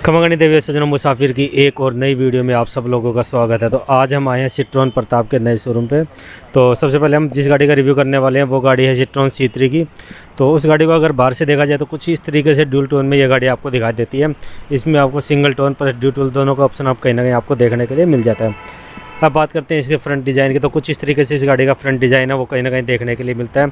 खमागणी देवी सज्जनों मुसाफिर की एक और नई वीडियो में आप सब लोगों का स्वागत है। तो आज हम आए हैं सिट्रोन प्रताप के नए शोरूम पे। तो सबसे पहले हम जिस गाड़ी का रिव्यू करने वाले हैं वो गाड़ी है सिट्रोन C3 की। तो उस गाड़ी को अगर बाहर से देखा जाए तो कुछ इस तरीके से ड्यूल टोन में ये गाड़ी आपको दिखाई देती है। इसमें आपको single tone plus dual tone दोनों का ऑप्शन आप कहीं ना कहीं आपको देखने के लिए मिल जाता है। अब बात करते हैं इसके फ्रंट डिज़ाइन की, तो कुछ इस तरीके से इस गाड़ी का फ्रंट डिज़ाइन है वो कहीं ना कहीं देखने के लिए मिलता है।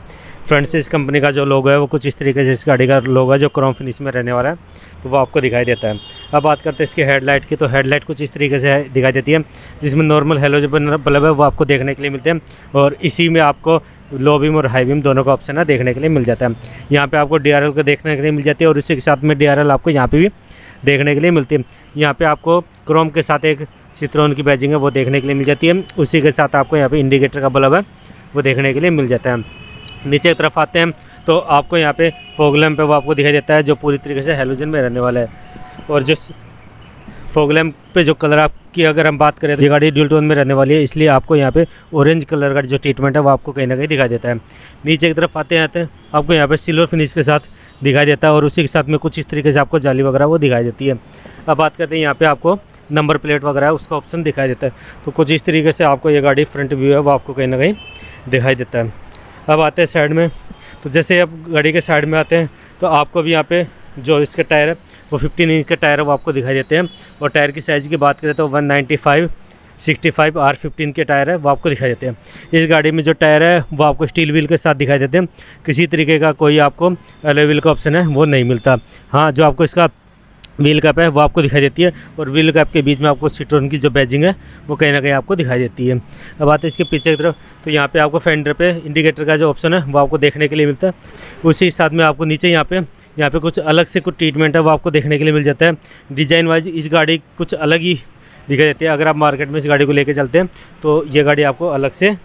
फ्रंट से इस कंपनी का जो लोगो है वो कुछ इस तरीके से इस गाड़ी का लोगो है जो क्रोम फिनिश में रहने वाला है, तो वो आपको दिखाई देता है। अब बात करते हैं इसके हेडलाइट की, तो हेडलाइट कुछ इस तरीके से दिखाई देती है, जिसमें नॉर्मल हेलोजन बल्ब है वो आपको देखने के लिए मिलते हैं और इसी में आपको लो बीम और हाई बीम दोनों का ऑप्शन है देखने के लिए मिल जाता है। यहाँ पे आपको DRL को देखने के लिए मिल जाती है और उसी के साथ में DRL आपको यहाँ पे भी देखने के लिए मिलती है। यहाँ पे आपको क्रोम के साथ एक सिट्रोन की बैजिंग है वो देखने के लिए मिल जाती है। उसी के साथ आपको यहाँ पे इंडिकेटर का बल्ब है वो देखने के लिए मिल जाता है। नीचे की तरफ आते हैं तो आपको यहाँ पे फॉग लैंप है वो आपको दिखाई देता है जो पूरी तरीके से हेलोजन में रहने वाला है। और जो फॉग लैंप पे जो कलर आपकी अगर हम बात करें तो ये गाड़ी ड्यूल टोन में रहने वाली है, इसलिए आपको यहाँ पे ऑरेंज कलर का जो ट्रीटमेंट है वो आपको कहीं ना कहीं दिखाई देता है। नीचे की तरफ आते हैं आपको यहाँ पे सिल्वर फिनिश के साथ दिखाई देता है और उसी के साथ में कुछ इस तरीके से आपको जाली वगैरह वो दिखाई देती है। अब बात करते हैं यहाँ पे आपको नंबर प्लेट वगैरह है उसका ऑप्शन दिखाई देता है। तो कुछ इस तरीके से आपको ये गाड़ी फ्रंट व्यू है वो आपको कहीं ना कहीं दिखाई देता है। अब आते हैं साइड में, तो जैसे आप गाड़ी के साइड में आते हैं तो आपको भी यहाँ पे जो इसके टायर है वो 15 इंच के टायर है वो आपको दिखाई देते हैं। और टायर की साइज़ की बात करें तो 195/65 R15 के टायर है वो आपको दिखाई देते हैं। इस गाड़ी में जो टायर है वो आपको स्टील व्हील के साथ दिखाई देते हैं, किसी तरीके का कोई आपको एलॉय व्हील का ऑप्शन है वो नहीं मिलता। हाँ, जो आपको इसका व्हील कैप है वो आपको दिखाई देती है और व्हील कैप के बीच में आपको सिट्रोन की जो बैजिंग है वो कहीं ना कहीं आपको दिखाई देती है। अब आते हैं इसके पीछे की तरफ, तो यहाँ पे आपको फेंडर पे इंडिकेटर का जो ऑप्शन है वो आपको देखने के लिए मिलता है। उसी साथ में आपको नीचे यहाँ पे कुछ अलग से कुछ ट्रीटमेंट है वो आपको देखने के लिए मिल जाता है। डिज़ाइन वाइज इस गाड़ी कुछ अलग ही दिखाई देती है। अगर आप मार्केट में इस गाड़ी को लेके चलते हैं तो ये गाड़ी आपको अलग से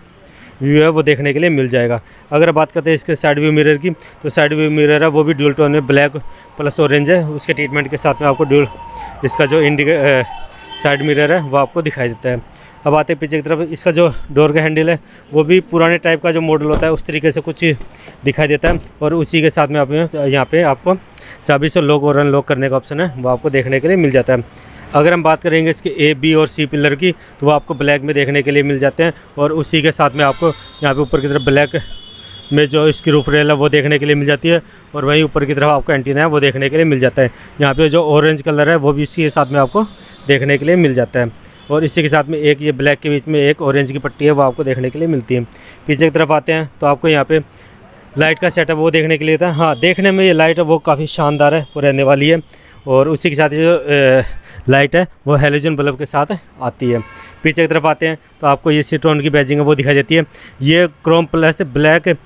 व्यू है वो देखने के लिए मिल जाएगा। अगर बात करते हैं इसके साइड व्यू मिरर की, तो साइड व्यू मिरर है वो भी ड्यूल टोन में ब्लैक प्लस ऑरेंज है। उसके ट्रीटमेंट के साथ में आपको ड्यूल इसका जो साइड मिरर है वो आपको दिखाई देता है। अब आते हैं पीछे की तरफ, इसका जो डोर का हैंडल है वो भी पुराने टाइप का जो मॉडल होता है उस तरीके से कुछ दिखाई देता है और उसी के साथ में आप यहाँ पे आपको चाबी से लॉक और अनलॉक करने का ऑप्शन है वो आपको देखने के लिए मिल जाता है। अगर हम बात करेंगे इसके A, B और C पिलर की, तो वो आपको ब्लैक में देखने के लिए मिल जाते हैं और उसी के साथ में आपको यहाँ पे ऊपर की तरफ ब्लैक में जो इसकी रूफ रेल है वो देखने के लिए मिल जाती है और वहीं ऊपर की तरफ आपको एंटीना है वो देखने के लिए मिल जाता है। यहाँ पे जो ऑरेंज कलर है वो भी इसी के साथ में आपको देखने के लिए मिल जाता है और इसी के साथ में एक ये ब्लैक के बीच में एक ऑरेंज की पट्टी है वो आपको देखने के लिए मिलती है। पीछे की तरफ आते हैं तो आपको यहाँ पे लाइट का सेटअप वो देखने के लिए था। हाँ, देखने में ये लाइट है वो काफ़ी शानदार है वो रहने वाली है और उसी के साथ जो लाइट है वो हेलोजन बल्ब के साथ आती है। पीछे की तरफ आते हैं तो आपको ये सिट्रोन की बैजिंग है वो दिखाई देती है। ये क्रोम प्लस ब्लैक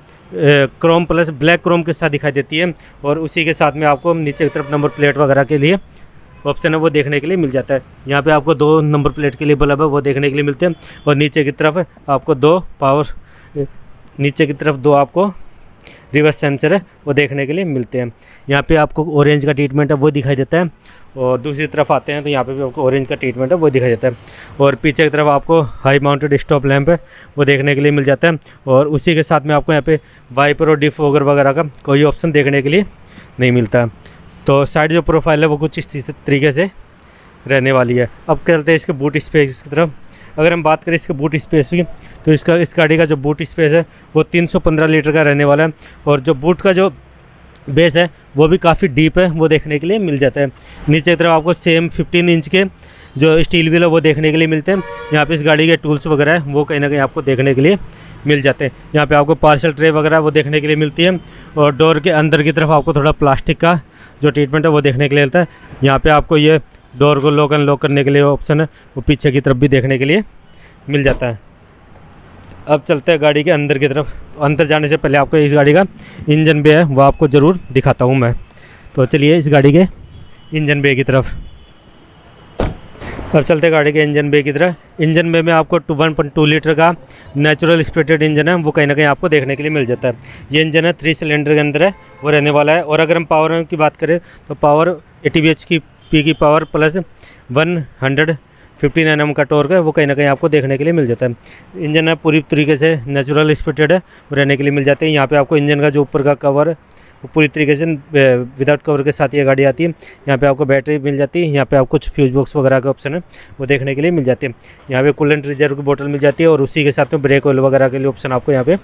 क्रोम के साथ दिखाई देती है और उसी के साथ में आपको नीचे की तरफ नंबर प्लेट वगैरह के लिए ऑप्शन है वो देखने के लिए मिल जाता है। यहाँ पे आपको 2 नंबर प्लेट के लिए बल्ब है वो देखने के लिए मिलते हैं और नीचे की तरफ आपको 2 आपको रिवर्स सेंसर है वो देखने के लिए मिलते हैं। यहाँ पे आपको ऑरेंज का ट्रीटमेंट है वो दिखाई देता है और दूसरी तरफ आते हैं तो यहाँ पे भी आपको ऑरेंज का ट्रीटमेंट है वो दिखाई देता है और पीछे की तरफ आपको हाई माउंटेड स्टॉप लैंप है वो देखने के लिए मिल जाता है और उसी के साथ में आपको यहाँ पे वाइपर और डिफॉगर वगैरह का कोई ऑप्शन देखने के लिए नहीं मिलता। तो साइड जो प्रोफाइल है वो कुछ इस तरीके से रहने वाली है। अब चलते हैं इसके बूट स्पेस की तरफ। अगर हम बात करें इसके बूट स्पेस की, तो इस गाड़ी का जो बूट स्पेस है वो 315 लीटर का रहने वाला है और जो बूट का जो बेस है वो भी काफ़ी डीप है वो देखने के लिए मिल जाता है। नीचे की तरफ आपको सेम 15 इंच के जो स्टील व्हील है वो देखने के लिए मिलते हैं। यहाँ पे इस गाड़ी के टूल्स वगैरह है वो कहीं ना कहीं आपको देखने के लिए मिल जाते हैं। यहाँ पे आपको पार्सल ट्रे वगैरह वो देखने के लिए मिलती है और डोर के अंदर की तरफ आपको थोड़ा प्लास्टिक का जो ट्रीटमेंट है वो देखने के लिए मिलता है। यहाँ पे आपको ये डोर को लॉक अनलॉक करने के लिए ऑप्शन है वो पीछे की तरफ भी देखने के लिए मिल जाता है। अब चलते हैं गाड़ी के अंदर की तरफ। तो अंदर जाने से पहले आपको इस गाड़ी का इंजन बे है वो आपको ज़रूर दिखाता हूँ मैं। तो चलिए इस गाड़ी के इंजन बे की तरफ। अब चलते गाड़ी के इंजन बे की तरफ। इंजन बे में आपको 1.2 लीटर का नेचुरल स्प्लिटेड इंजन है वो कहीं ना कहीं आपको देखने के लिए मिल जाता है। ये इंजन है 3 सिलेंडर के अंदर है वो रहने वाला है। और अगर हम पावर की बात करें तो पावर 80 bhp की पावर प्लस 115 Nm का टॉर्क है वो कहीं ना कहीं आपको देखने के लिए मिल जाता है। इंजन है पूरी तरीके से नेचुरल स्प्लिटेड है वो रहने के लिए मिल जाते हैं। यहाँ पे आपको इंजन का जो ऊपर का कवर वो पूरी तरीके से विदाउट कवर के साथ ये गाड़ी आती है। यहाँ पे आपको बैटरी मिल जाती है, यहाँ पे आपको कुछ फ्यूज बॉक्स वगैरह का ऑप्शन है वो देखने के लिए मिल जाती है। यहाँ पे कूलेंट रिजर्व की बोतल मिल जाती है और उसी के साथ में ब्रेक ऑयल वगैरह के लिए ऑप्शन आपको यहाँ पे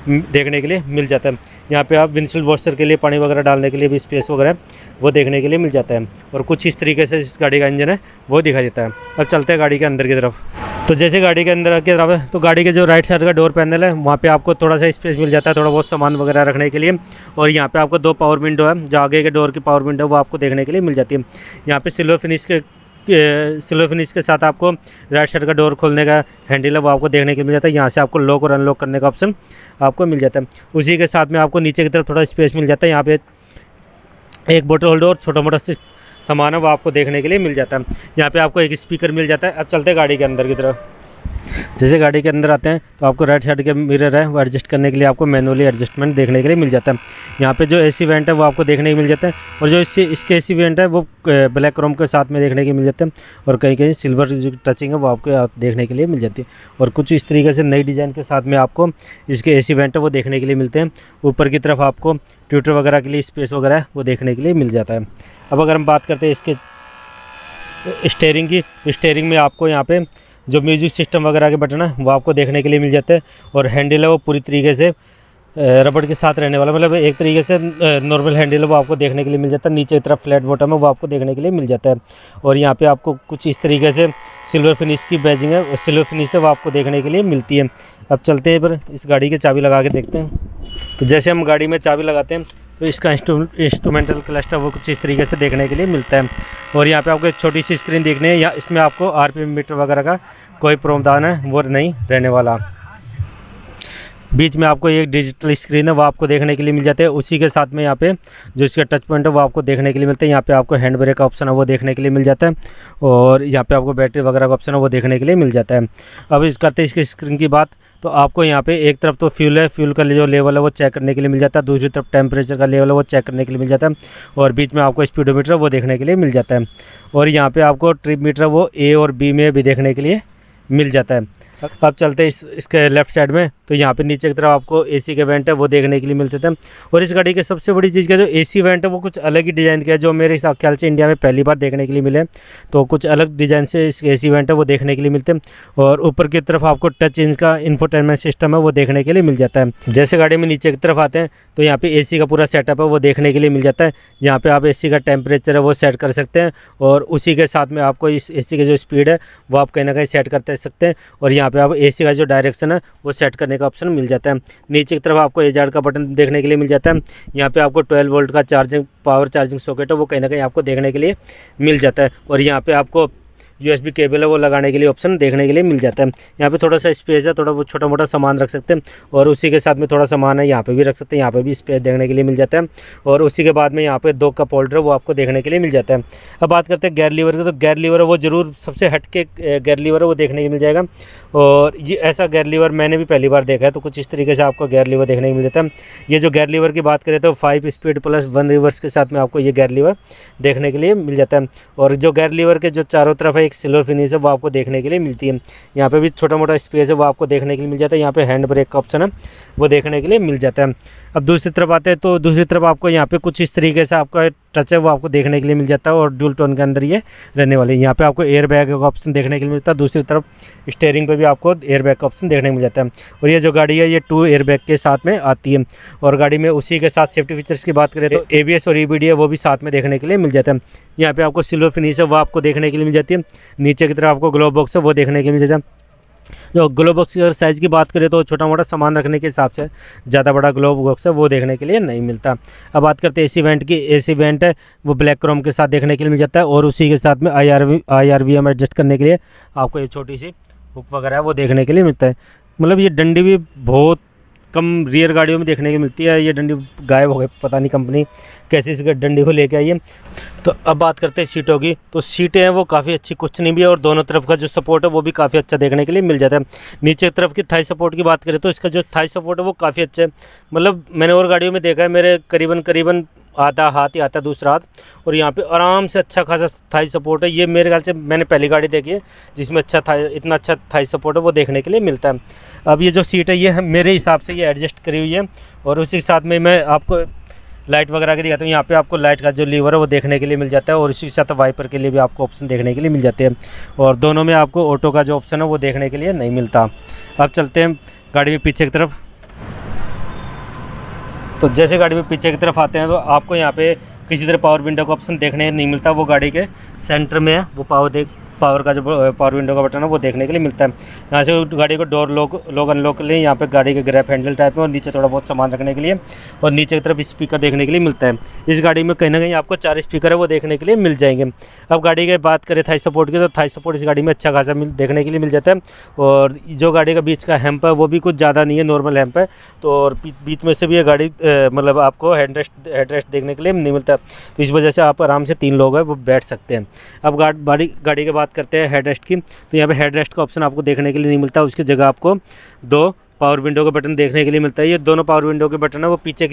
देखने के लिए मिल जाता है। यहाँ पे आप विंडशील्ड वॉशर के लिए पानी वगैरह डालने के लिए भी स्पेस वगैरह वो देखने के लिए मिल जाता है। और कुछ इस तरीके से इस गाड़ी का इंजन है वो दिखाई देता है। अब चलते हैं गाड़ी के अंदर की तरफ। तो जैसे गाड़ी के अंदर की तरफ है तो गाड़ी के जो राइट साइड का डोर पैनल है वहाँ पे आपको थोड़ा सा स्पेस मिल जाता है, थोड़ा बहुत सामान वगैरह रखने के लिए। और यहाँ पे आपको 2 पावर विंडो है, जो आगे के डोर की पावर विंडो वो आपको देखने के लिए मिल जाती है। यहाँ पे सिल्वर फिनिश के साथ आपको राइट साइड का डोर खोलने का हैंडल है वो आपको देखने के लिए मिल जाता है। यहाँ से आपको लॉक और अनलॉक करने का ऑप्शन आपको मिल जाता है। उसी के साथ में आपको नीचे की तरफ थोड़ा स्पेस मिल जाता है। यहाँ पे एक बोतल होल्डर और छोटा मोटा सामान है वो आपको देखने के लिए मिल जाता है। यहाँ पे आपको एक स्पीकर मिल जाता है। अब चलते हैं गाड़ी के अंदर की तरफ। जैसे गाड़ी के अंदर आते हैं तो आपको राइट साइड के मिरर है वो एडजस्ट करने के लिए आपको मैनुअली एडजस्टमेंट देखने के लिए मिल जाता है। यहाँ पे जो एसी वेंट है वो आपको देखने को मिल जाता है और जो इसके एसी वेंट है वो ब्लैक क्रोम के साथ में देखने के मिल जाते हैं और कहीं कहीं सिल्वर जो टचिंग है वो आपको देखने के लिए मिल जाती है। और कुछ इस तरीके से नई डिज़ाइन के साथ में आपको इसके एसी वेंट है वो देखने के लिए मिलते हैं। ऊपर की तरफ आपको ट्यूटर वगैरह के लिए स्पेस वगैरह वो देखने के लिए मिल जाता है। अब अगर हम बात करते हैं इसके स्टेयरिंग की, तो स्टेयरिंग में आपको यहाँ पे जो म्यूजिक सिस्टम वगैरह के बटन है वो आपको देखने के लिए मिल जाते हैं। और हैंडल है वो पूरी तरीके से रबड़ के साथ रहने वाला, मतलब एक तरीके से नॉर्मल हैंडल है वो आपको देखने के लिए मिल जाता है। नीचे की तरफ फ्लैट बॉटम है वो आपको देखने के लिए मिल जाता है। और यहाँ पे आपको कुछ इस तरीके से सिल्वर फिनिश की बैजिंग है, सिल्वर फिनिश है वो आपको देखने के लिए मिलती है। अब चलते हैं पर इस गाड़ी की चाबी लगा के देखते हैं। तो जैसे हम गाड़ी में चाबी लगाते हैं तो इसका इंस्ट्रूमेंटल क्लस्टर वो कुछ इस तरीके से देखने के लिए मिलता है। और यहाँ पे आपको एक छोटी सी स्क्रीन देखनी है, या इसमें आपको आरपीएम मीटर वगैरह का कोई प्रावधान है वो नहीं रहने वाला। बीच में आपको एक डिजिटल स्क्रीन है वो आपको देखने के लिए मिल जाते हैं। उसी के साथ में यहाँ पे जो इसका टच पॉइंट है वो आपको देखने के लिए मिलते हैं। यहाँ पे आपको हैंड ब्रेक का ऑप्शन है वो देखने के लिए मिल जाता है और यहाँ पे आपको बैटरी वगैरह का ऑप्शन है वो देखने के लिए मिल जाता है। अब इस करते इसके स्क्रीन की बात, तो आपको यहाँ पे एक तरफ तो फ्यूल है, फ्यूल का जो लेवल है वो चेक करने के लिए मिल जाता है। दूसरी तरफ टेम्परेचर का लेवल है वो चेक करने के लिए मिल जाता है। और बीच में आपको स्पीडोमीटर वो देखने के लिए मिल जाता है। और यहाँ पे आपको ट्रिप मीटर वो ए और बी में भी देखने के लिए मिल जाता है। अब चलते हैं इसके लेफ़्ट साइड में, तो यहाँ पे नीचे की तरफ आपको एसी के वेंट है वो देखने के लिए मिलते थे। और इस गाड़ी की सबसे बड़ी चीज़ का जो एसी वेंट है वो कुछ अलग ही डिज़ाइन का है, जो मेरे हिसाब ख्याल से इंडिया में पहली बार देखने के लिए मिले। तो कुछ अलग डिज़ाइन से इस एसी वेंट है वो देखने के लिए मिलते हैं। और ऊपर की तरफ आपको टच इंच का इंफोटेनमेंट सिस्टम है वो देखने के लिए मिल जाता है। जैसे गाड़ी में नीचे की तरफ आते हैं तो यहाँ पे एसी का पूरा सेटअप है वो देखने के लिए मिल जाता है। यहाँ पे आप एसी का टेम्परेचर है वो सेट कर सकते हैं और उसी के साथ में आपको इस एसी की जो स्पीड है वो आप कहीं ना कहीं सेट करते सकते हैं। और यहाँ पे आप एसी का जो डायरेक्शन है वो सेट करने का ऑप्शन मिल जाता है। नीचे की तरफ आपको एजार्ड का बटन देखने के लिए मिल जाता है। यहाँ पे आपको 12 वोल्ट का पावर चार्जिंग सॉकेट है वो कहीं ना कहीं आपको देखने के लिए मिल जाता है। और यहाँ पे आपको USB केबल है वो लगाने के लिए ऑप्शन देखने के लिए मिल जाता है। यहाँ पे थोड़ा सा स्पेस है, थोड़ा बहुत छोटा मोटा सामान रख सकते हैं। और उसी के साथ में थोड़ा सामान है यहाँ पे भी रख सकते हैं, यहाँ पे भी स्पेस देखने के लिए मिल जाता है। और उसी के बाद में यहाँ पे 2 कप होल्डर वो आपको देखने के लिए मिल जाता है। अब बात करते हैं गियर लीवर की, तो गियर लीवर है वो ज़रूर सबसे हट के गियर लीवर है वो देखने को मिल जाएगा। और ये ऐसा गियर लीवर मैंने भी पहली बार देखा है। तो कुछ इस तरीके से आपको गियर लीवर देखने को मिल जाता है। ये जो गियर लीवर की बात करें तो 5 स्पीड प्लस 1 रिवर्स के साथ में आपको ये गियर लीवर देखने के लिए मिल जाता है। और जो गियर लीवर के जो चारों तरफ है एक सिल्वर फिनिश है वो आपको देखने के लिए मिलती है। यहाँ पे भी छोटा मोटा स्पेस है वो आपको देखने के लिए मिल जाता है। यहाँ पे हैंड ब्रेक का ऑप्शन है वो देखने के लिए मिल जाता है। अब दूसरी तरफ आते हैं तो दूसरी तरफ आपको यहाँ पे कुछ इस तरीके से आपका टच है वो आपको देखने के लिए मिल जाता है और ड्यूल टोन के अंदर ये रहने वाली है। यहाँ पे आपको एयर बैग का ऑप्शन देखने के लिए मिलता है। दूसरी तरफ स्टीयरिंग पे भी आपको एयर बैग का ऑप्शन देखने को मिल जाता है। और ये जो गाड़ी है ये 2 एयर बैग के साथ में आती है। और गाड़ी में उसी के साथ सेफ्टी फीचर्स की बात करें तो ABS और EBD है वो भी साथ में देखने के लिए मिल जाता है। यहाँ पे आपको सिल्वर फिनिश है वो आपको देखने के लिए मिल जाती है। नीचे की तरफ आपको ग्लोव बॉक्स है वो देखने के लिए मिल जाता है। जो ग्लोव बॉक्स की अगर साइज़ की बात करें तो छोटा मोटा सामान रखने के हिसाब से ज़्यादा बड़ा ग्लोव बॉक्स है वो देखने के लिए नहीं मिलता। अब बात करते हैं एसी वेंट की। एसी वेंट है वो ब्लैक क्रोम के साथ देखने के लिए मिल जाता है। और उसी के साथ में IRVM एडजस्ट करने के लिए आपको ये छोटी सी हुक वगैरह वो देखने के लिए मिलता है। मतलब ये डंडी भी बहुत कम रियर गाड़ियों में देखने की मिलती है। ये डंडी गायब हो गई, पता नहीं कंपनी कैसे इस डंडी को लेके आई है। तो अब बात करते हैं सीटों की। तो सीटें हैं वो काफ़ी अच्छी कुशन भी है और दोनों तरफ का जो सपोर्ट है वो भी काफ़ी अच्छा देखने के लिए मिल जाता है। नीचे की तरफ की थाई सपोर्ट की बात करें तो इसका जो थाई सपोर्ट है वो काफ़ी अच्छा है। मतलब मैंने और गाड़ियों में देखा है, मेरे करीबन आधा हाथ ही आता है दूसरा हाथ, और यहाँ पे आराम से अच्छा खासा थाई सपोर्ट है। ये मेरे ख्याल से मैंने पहली गाड़ी देखी है जिसमें इतना अच्छा थाई सपोर्ट है वो देखने के लिए मिलता है। अब ये जो सीट है ये मेरे हिसाब से ये एडजस्ट करी हुई है। और उसी के साथ में मैं आपको लाइट वगैरह के लिए तो यहाँ पे आपको लाइट का जो लीवर है वो देखने के लिए मिल जाता है, और इसी के साथ वाइपर के लिए भी आपको ऑप्शन देखने के लिए मिल जाते हैं। और दोनों में आपको ऑटो का जो ऑप्शन है वो देखने के लिए नहीं मिलता। अब चलते हैं गाड़ी में पीछे की तरफ। तो जैसे गाड़ी में पीछे की तरफ आते हैं तो आपको यहाँ पे किसी तरह पावर विंडो का ऑप्शन देखने नहीं मिलता। वो गाड़ी के सेंटर में है, वो पावर का जो पावर विंडो का बटन है वो देखने के लिए मिलता है। यहाँ से गाड़ी को डोर लॉक अनलॉक के लिए यहाँ पे गाड़ी के ग्रैब हैंडल टाइप में, और नीचे थोड़ा बहुत सामान रखने के लिए, और नीचे की तरफ स्पीकर देखने के लिए मिलता है। इस गाड़ी में कहीं ना कहीं आपको 4 स्पीकर है वो देखने के लिए मिल जाएंगे। अब गाड़ी की बात करें थाई सपोर्ट की, तो थाई सपोर्ट इस गाड़ी में अच्छा खासा देखने के लिए मिल जाता है। और जो गाड़ी का बीच का हैम्प है वो भी कुछ ज़्यादा नहीं है, नॉर्मल हैम्प है। तो और बीच में से भी ये गाड़ी मतलब आपको हेडरेस्ट देखने के लिए नहीं मिलता, तो इस वजह से आप आराम से 3 लोग हैं वो बैठ सकते हैं। अब गाड़ी की बात करते हैं हेडरेस्ट की, तो यहाँ पे हेडरेस्ट का ऑप्शन आपको देखने के लिए नहीं मिलता। उसकी जगह आपको 2 पावर विंडो का बटन देखने के लिए मिलता है। ये दोनों पावर विंडो के बटन है वो पीछे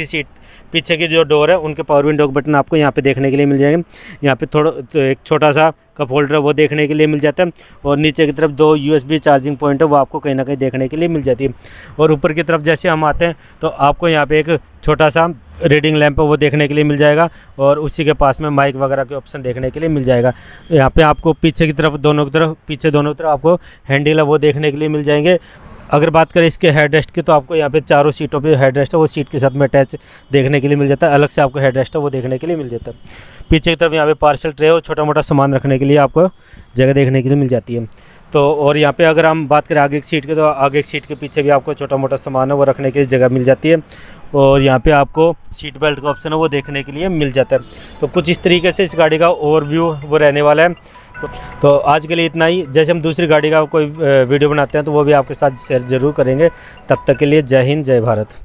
की जो डोर है उनके पावर विंडो के बटन आपको यहाँ पे देखने के लिए मिल जाएंगे। यहाँ पे तो एक छोटा सा कप होल्डर है वो देखने के लिए मिल जाता है, और नीचे की तरफ 2 USB चार्जिंग पॉइंट है वो आपको कहीं ना कहीं देखने के लिए मिल जाती है। और ऊपर की तरफ जैसे हम आते हैं तो आपको यहाँ पे एक छोटा सा रीडिंग लैंप है वो देखने के लिए मिल जाएगा, और उसी के पास में माइक वगैरह के ऑप्शन देखने के लिए मिल जाएगा। यहाँ पे आपको पीछे की तरफ दोनों की तरफ आपको हैंडल है वो देखने के लिए मिल जाएंगे। अगर बात करें इसके हेडरेस्ट की, तो आपको यहाँ पे चारों सीटों पे हेडरेस्ट है वो सीट के साथ में अटैच देखने के लिए मिल जाता है। अलग से आपको हेडरेस्ट है वो देखने के लिए मिल जाता है। पीछे की तरफ यहाँ पे पार्सल ट्रे और छोटा मोटा सामान रखने के लिए आपको जगह देखने के लिए मिल जाती है। तो और यहाँ पे अगर हम बात करें आगे एक सीट की, तो आगे एक सीट के पीछे भी आपको छोटा मोटा सामान है वो रखने के लिए जगह मिल जाती है, और यहाँ पे आपको सीट बेल्ट का ऑप्शन है वो देखने के लिए मिल जाता है। तो कुछ इस तरीके से इस गाड़ी का ओवरव्यू वो रहने वाला है। तो आज के लिए इतना ही। जैसे हम दूसरी गाड़ी का कोई वीडियो बनाते हैं तो वो भी आपके साथ शेयर ज़रूर करेंगे। तब तक के लिए जय हिंद, जय भारत।